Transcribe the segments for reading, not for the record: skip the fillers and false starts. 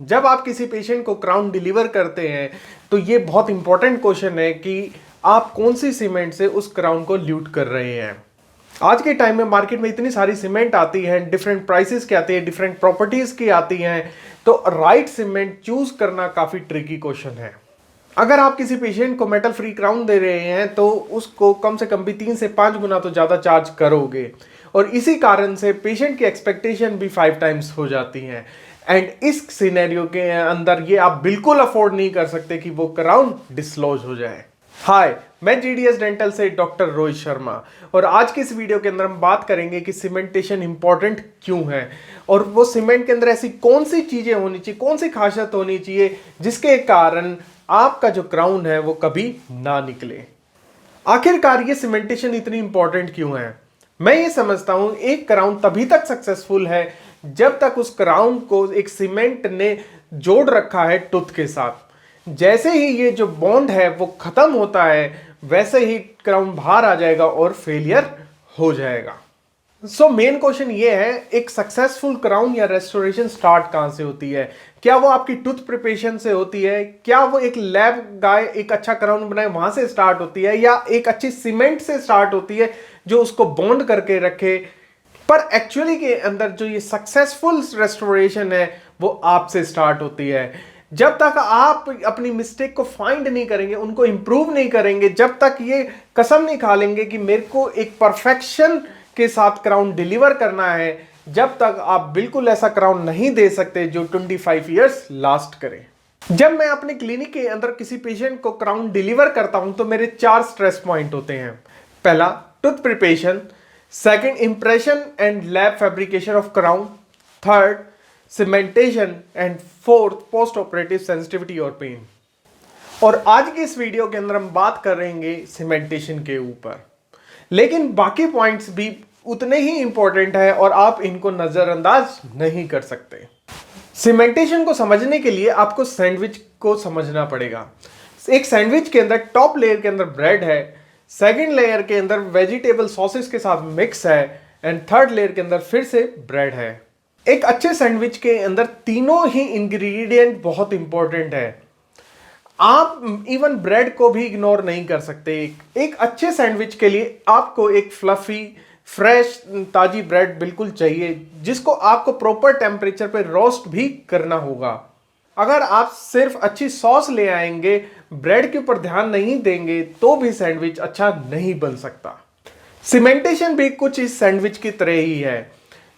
जब आप किसी पेशेंट को क्राउन डिलीवर करते हैं तो ये बहुत इंपॉर्टेंट क्वेश्चन है कि आप कौन सी सीमेंट से उस क्राउन को ल्यूट कर रहे हैं। आज के टाइम में मार्केट में इतनी सारी सीमेंट आती है, डिफरेंट प्राइसेस की आती है, डिफरेंट प्रॉपर्टीज की आती हैं, तो राइट सीमेंट चूज करना काफी ट्रिकी क्वेश्चन है। अगर आप किसी पेशेंट को मेटल फ्री क्राउन दे रहे हैं तो उसको कम से कम भी 3 से 5 गुना तो ज्यादा चार्ज करोगे, और इसी कारण से पेशेंट की एक्सपेक्टेशन भी 5 टाइम्स हो जाती हैं। एंड इस सिनेरियो के अंदर ये आप बिल्कुल अफोर्ड नहीं कर सकते कि वो क्राउन डिसलॉज हो जाए। हाय, मैं जीडीएस डेंटल से डॉक्टर रोहित शर्मा, और आज की इस वीडियो के अंदर हम बात करेंगे कि सीमेंटेशन इंपॉर्टेंट क्यों है, और वो सीमेंट के अंदर ऐसी कौन सी चीजें होनी चाहिए, कौन सी खासियत होनी चाहिए जिसके कारण आपका जो क्राउन है वो कभी ना निकले। आखिरकार ये सीमेंटेशन इतनी इंपॉर्टेंट क्यों है? मैं ये समझता हूं एक क्राउन तभी तक सक्सेसफुल है जब तक उस क्राउन को एक सीमेंट ने जोड़ रखा है टूथ के साथ। जैसे ही ये जो बॉन्ड है वो खत्म होता है, वैसे ही क्राउन बाहर आ जाएगा और फेलियर हो जाएगा। सो मेन क्वेश्चन ये है, एक सक्सेसफुल क्राउन या रेस्टोरेशन स्टार्ट कहां से होती है? क्या वो आपकी टूथ प्रिपरेशन से होती है? क्या वो एक लैब गाय एक अच्छा क्राउन बनाए वहां से स्टार्ट होती है, या एक अच्छी सीमेंट से स्टार्ट होती है जो उसको बॉन्ड करके रखे? पर एक्चुअली के अंदर जो ये सक्सेसफुल रेस्टोरेशन है वो आपसे स्टार्ट होती है। जब तक आप अपनी मिस्टेक को फाइंड नहीं करेंगे, उनको इंप्रूव नहीं करेंगे, जब तक ये कसम नहीं खा लेंगे कि मेरे को एक परफेक्शन के साथ क्राउन डिलीवर करना है, जब तक आप बिल्कुल ऐसा क्राउन नहीं दे सकते जो 25 इयर्स लास्ट करे। जब मैं अपने क्लिनिक के अंदर किसी पेशेंट को क्राउन डिलीवर करता हूं तो मेरे 4 स्ट्रेस पॉइंट होते हैं। पहला, tooth preparation. Second, impression and lab fabrication of crown. Third, cementation. And fourth, post operative sensitivity और पेन। और आज की इस वीडियो के अंदर हम बात करेंगे सीमेंटेशन के ऊपर, लेकिन बाकी पॉइंट्स भी उतने ही इंपॉर्टेंट है और आप इनको नजरअंदाज नहीं कर सकते। सीमेंटेशन को समझने के लिए आपको सैंडविच को समझना पड़ेगा। एक सैंडविच के अंदर टॉप लेयर के अंदर ब्रेड है, सेकंड लेयर के अंदर वेजिटेबल सॉसेस के साथ मिक्स है, एंड थर्ड लेयर के अंदर फिर से ब्रेड है। एक अच्छे सैंडविच के अंदर तीनों ही इंग्रेडिएंट बहुत इंपॉर्टेंट है। आप इवन ब्रेड को भी इग्नोर नहीं कर सकते। एक अच्छे सैंडविच के लिए आपको एक फ्लफी फ्रेश ताजी ब्रेड बिल्कुल चाहिए, जिसको आपको प्रॉपर टेम्परेचर पे रोस्ट भी करना होगा। अगर आप सिर्फ अच्छी सॉस ले आएंगे, ब्रेड के ऊपर ध्यान नहीं देंगे, तो भी सैंडविच अच्छा नहीं बन सकता। सीमेंटेशन भी कुछ इस सैंडविच की तरह ही है।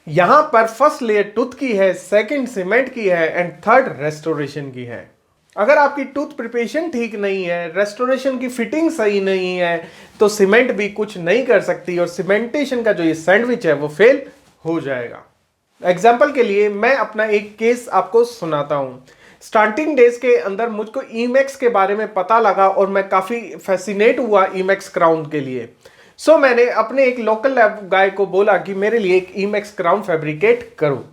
यहां पर फर्स्ट लेयर टूथ की है, सेकंड सीमेंट की है, एंड थर्ड रेस्टोरेशन की है। अगर आपकी टूथ प्रिपरेशन ठीक नहीं है, रेस्टोरेशन की फिटिंग सही नहीं है, तो सीमेंट भी कुछ नहीं कर सकती, और सीमेंटेशन का जो ये सैंडविच है वो फेल हो जाएगा। एग्जाम्पल के लिए मैं अपना एक केस आपको सुनाता हूं। स्टार्टिंग डेज के अंदर मुझको ईमैक्स के बारे में पता लगा और मैं काफी फैसिनेट हुआ ईमैक्स क्राउन के लिए। सो मैंने अपने एक लोकल लैब गाय को बोला कि मेरे लिए एक ईमैक्स क्राउन फैब्रिकेट करो।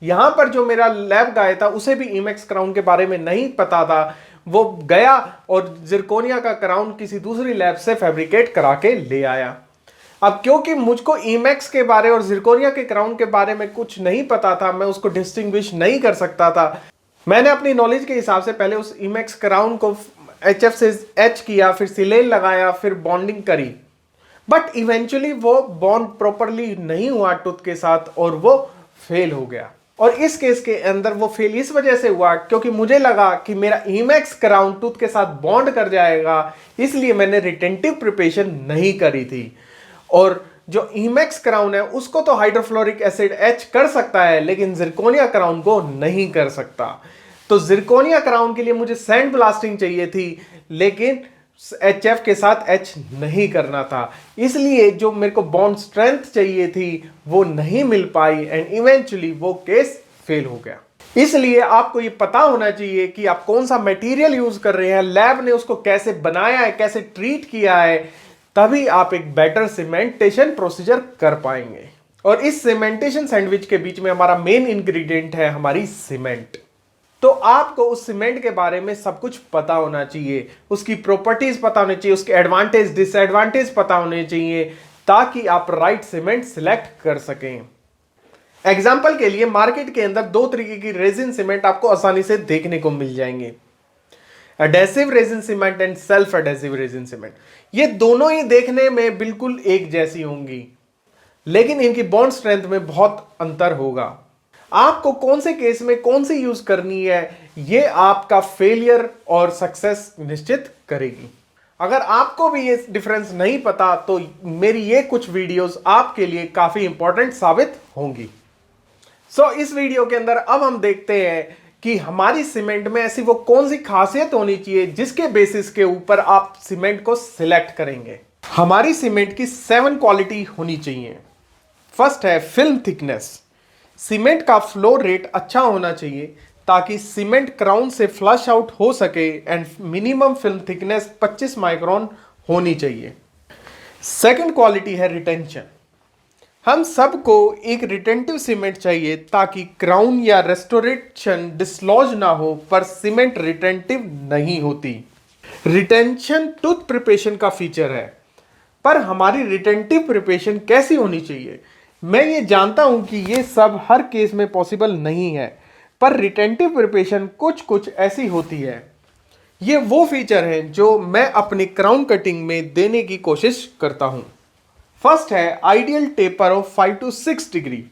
यहां पर जो मेरा लैब गाय था उसे भी ईमैक्स क्राउन के बारे में नहीं पता था। वो गया और जिरकोनिया का क्राउन किसी दूसरी लैब से फैब्रिकेट करा के ले आया। अब क्योंकि मुझको ईमैक्स के बारे और जिरकोनिया के क्राउन के बारे में कुछ नहीं पता था, मैं उसको डिस्टिंग्विश नहीं कर सकता था। मैंने अपनी नॉलेज के हिसाब से पहले उस ईमैक्स क्राउन को HF से एच किया, फिर सिलेन लगाया, फिर बॉन्डिंग करी, बट इवेंचुअली वो बॉन्ड प्रॉपरली नहीं हुआ टूथ के साथ और वो फेल हो गया। और इस केस के अंदर वो फेल इस वजह से हुआ क्योंकि मुझे लगा कि मेरा ईमैक्स क्राउन टूथ के साथ बॉन्ड कर जाएगा, इसलिए मैंने रिटेंटिव प्रिपरेशन नहीं करी थी। और जो ईमैक्स क्राउन है उसको तो हाइड्रोफ्लोरिक एसिड एच कर सकता है, लेकिन जिरकोनिया क्राउन को नहीं कर सकता। तो जिरकोनिया क्राउन के लिए मुझे सैंड ब्लास्टिंग चाहिए थी, लेकिन HF के साथ एच नहीं करना था, इसलिए जो मेरे को बॉन्ड स्ट्रेंथ चाहिए थी वो नहीं मिल पाई, एंड इवेंचुअली वो केस फेल हो गया। इसलिए आपको ये पता होना चाहिए कि आप कौन सा मटेरियल यूज कर रहे हैं, लैब ने उसको कैसे बनाया है, कैसे ट्रीट किया है, तभी आप एक बेटर सीमेंटेशन प्रोसीजर कर पाएंगे। और इस सीमेंटेशन सैंडविच के बीच में हमारा मेन इंग्रेडिएंट है हमारी सीमेंट। तो आपको उस सीमेंट के बारे में सब कुछ पता होना चाहिए, उसकी प्रॉपर्टीज पता होनी चाहिए, उसके एडवांटेज डिसएडवांटेज पता होने चाहिए, ताकि आप राइट सीमेंट सिलेक्ट कर सकें। एग्जाम्पल के लिए मार्केट के अंदर दो तरीके की रेजिन सीमेंट आपको आसानी से देखने को मिल जाएंगे, adhesive resin cement and self adhesive resin cement. ये दोनों ही देखने में बिल्कुल एक जैसी होंगी, लेकिन इनकी बॉन्ड स्ट्रेंथ में बहुत अंतर होगा। आपको कौन से केस में कौन सी यूज करनी है, ये आपका फेलियर और सक्सेस निश्चित करेगी। अगर आपको भी ये डिफरेंस नहीं पता तो मेरी ये कुछ वीडियोस आपके लिए काफी इंपॉर्टेंट साबित होंगी। इस वीडियो के अंदर अब हम देखते हैं कि हमारी सीमेंट में ऐसी वो कौन सी खासियत होनी चाहिए जिसके बेसिस के ऊपर आप सीमेंट को सिलेक्ट करेंगे। हमारी सीमेंट की 7 क्वालिटी होनी चाहिए। फर्स्ट है फिल्म थिकनेस। सीमेंट का फ्लो रेट अच्छा होना चाहिए ताकि सीमेंट क्राउन से फ्लश आउट हो सके and minimum film thickness 25 micron होनी चाहिए। सेकंड क्वालिटी है रिटेंशन। हम सबको एक रिटेंटिव सीमेंट चाहिए ताकि क्राउन या रेस्टोरेशन डिसलॉज ना हो, पर सीमेंट रिटेंटिव नहीं होती। रिटेंशन टूथ प्रिपरेशन का फीचर है, पर हमारी रिटेंटिव प्रिपरेशन कैसी होनी चाहिए? मैं ये जानता हूं कि ये सब हर केस में पॉसिबल नहीं है, पर रिटेंटिव प्रिपरेशन कुछ कुछ ऐसी होती है। ये वो फीचर हैं जो मैं अपनी क्राउन कटिंग में देने की कोशिश करता हूं। फर्स्ट है ideal taper of 5 to 6 degree.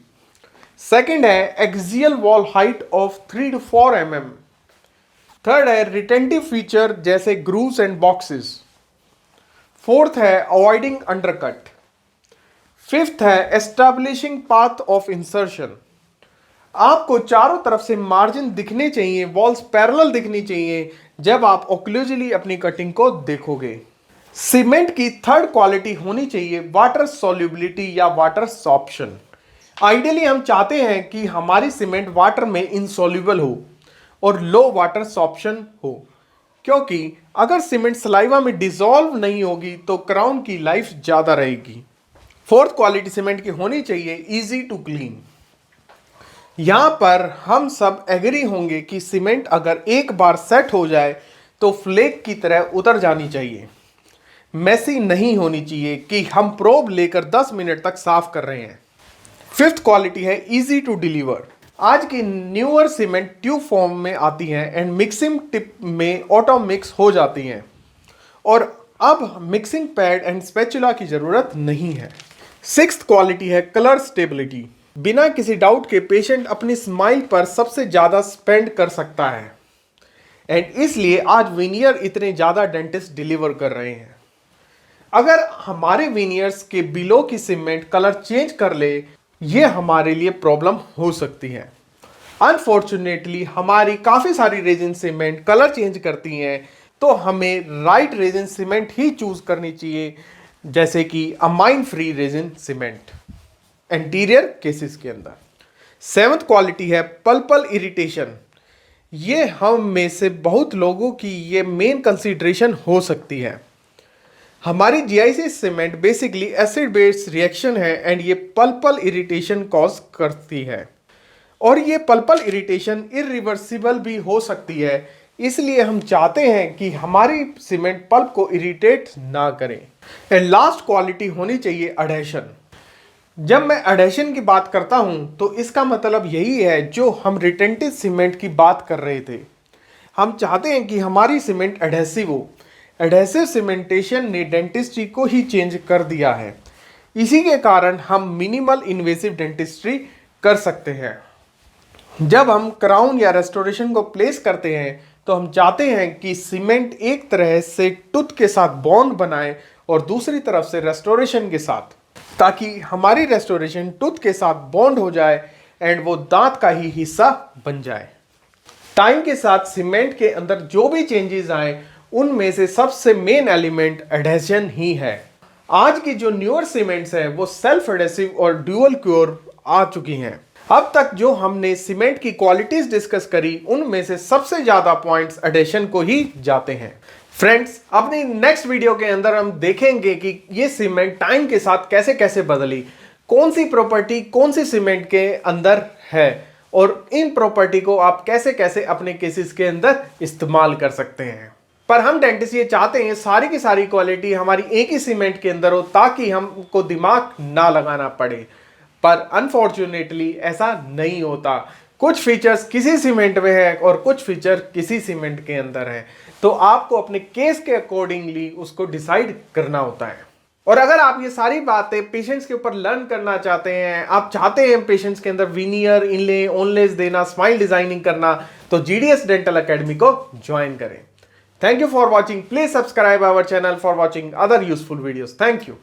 Second है axial wall height of 3 to 4 mm। Third है रिटेंटिव फीचर जैसे ग्रूव्स एंड बॉक्सेस। फोर्थ है अवॉइडिंग अंडरकट। फिफ्थ है एस्टैब्लिशिंग पाथ ऑफ इंसर्शन। आपको चारों तरफ से मार्जिन दिखने चाहिए, वॉल्स पैरेलल दिखनी चाहिए जब आप ओक्लूजली अपनी कटिंग को देखोगे। सीमेंट की थर्ड क्वालिटी होनी चाहिए वाटर सॉल्युबिलिटी या वाटर सॉर्प्शन। आइडियली हम चाहते हैं कि हमारी सीमेंट वाटर में इनसॉल्युबल हो और लो वाटर सॉर्प्शन हो, क्योंकि अगर सीमेंट सलाइवा में डिसॉल्व नहीं होगी तो क्राउन की लाइफ ज्यादा रहेगी। फोर्थ क्वालिटी सीमेंट की होनी चाहिए इजी टू क्लीन। यहां पर हम सब एग्री होंगे कि सीमेंट अगर एक बार सेट हो जाए तो फ्लेक की तरह उतर जानी चाहिए, मैसी नहीं होनी चाहिए कि हम प्रोब लेकर 10 मिनट तक साफ कर रहे हैं। फिफ्थ क्वालिटी है इजी टू डिलीवर। आज की न्यूअर सीमेंट ट्यूब फॉर्म में आती हैं एंड मिक्सिंग टिप में ऑटो मिक्स हो जाती हैं, और अब मिक्सिंग पैड एंड स्पैचुला की जरूरत नहीं है। सिक्स्थ क्वालिटी है कलर स्टेबिलिटी। बिना किसी डाउट के पेशेंट अपनी स्माइल पर सबसे ज्यादा स्पेंड कर सकता है, एंड इसलिए आज विनियर इतने ज्यादा डेंटिस्ट डिलीवर कर रहे हैं। अगर हमारे विनियर्स के बिलो की सीमेंट कलर चेंज कर ले, ये हमारे लिए प्रॉब्लम हो सकती है। अनफॉर्चुनेटली हमारी काफी सारी रेजिन सीमेंट कलर चेंज करती हैं, तो हमें राइट रेजिन सीमेंट ही चूज करनी चाहिए, जैसे कि amine free resin cement interior cases के अंदर। सेवंथ क्वालिटी है पल्पल इरिटेशन। ये हम में से बहुत लोगों की ये मेन कंसीडरेशन हो सकती है। हमारी GIC cement basically acid base reaction है एंड ये पल्पल इरिटेशन कॉज करती है, और ये पल्पल इरिटेशन इरिवर्सिबल भी हो सकती है। इसलिए हम चाहते हैं कि हमारी सीमेंट पल्प को इरिटेट ना करें। एंड लास्ट क्वालिटी होनी चाहिए अडेशन। जब मैं अडेशन की बात करता हूं तो इसका मतलब यही है जो हम रिटेंटिव सीमेंट की बात कर रहे थे। हम चाहते हैं कि हमारी सीमेंट एडहेसिव हो। एडहेसिव सीमेंटेशन ने डेंटिस्ट्री को ही चेंज कर दिया है। इसी के कारण हम मिनिमल इन्वेसिव डेंटिस्ट्री कर सकते हैं। जब हम क्राउन या रेस्टोरेशन को प्लेस करते हैं तो हम चाहते हैं कि सीमेंट एक तरह से टूथ के साथ बॉन्ड बनाए और दूसरी तरफ से रेस्टोरेशन के साथ, ताकि हमारी रेस्टोरेशन टूथ के साथ बॉन्ड हो जाए एंड वो दांत का ही हिस्सा बन जाए। टाइम के साथ सीमेंट के अंदर जो भी चेंजेस आए, उनमें से सबसे मेन एलिमेंट एडहेशन ही है। आज की जो न्यूअर सीमेंट्स हैं वो सेल्फ एडहेसिव और ड्यूअल क्योर आ चुकी हैं। अब तक जो हमने सीमेंट की क्वालिटीज डिस्कस करी, उनमें से सबसे ज्यादा पॉइंट्स एडहेशन को ही जाते हैं। फ्रेंड्स, अपनी नेक्स्ट वीडियो के अंदर हम देखेंगे कि ये सीमेंट टाइम के साथ कैसे कैसे बदली, कौन सी प्रॉपर्टी कौन सी सीमेंट के अंदर है, और इन प्रॉपर्टी को आप कैसे कैसे अपने केसेस के अंदर इस्तेमाल कर सकते हैं। पर हम डेंटिस्ट ये चाहते हैं सारी की सारी क्वालिटी हमारी एक ही सीमेंट के अंदर हो, ताकि हमको दिमाग ना लगाना पड़े। पर अनफॉर्चुनेटली ऐसा नहीं होता। कुछ फीचर्स किसी सीमेंट में है और कुछ फीचर किसी सीमेंट के अंदर है, तो आपको अपने केस के अकॉर्डिंगली उसको डिसाइड करना होता है। और अगर आप ये सारी बातें पेशेंट्स के ऊपर लर्न करना चाहते हैं, आप चाहते हैं पेशेंट्स के अंदर विनियर, इनले, ओनलेस देना, स्माइल डिजाइनिंग करना, तो जीडीएस डेंटल एकेडमी को ज्वाइन करें। Thank you for watching. Please subscribe our channel for watching other useful videos. Thank you.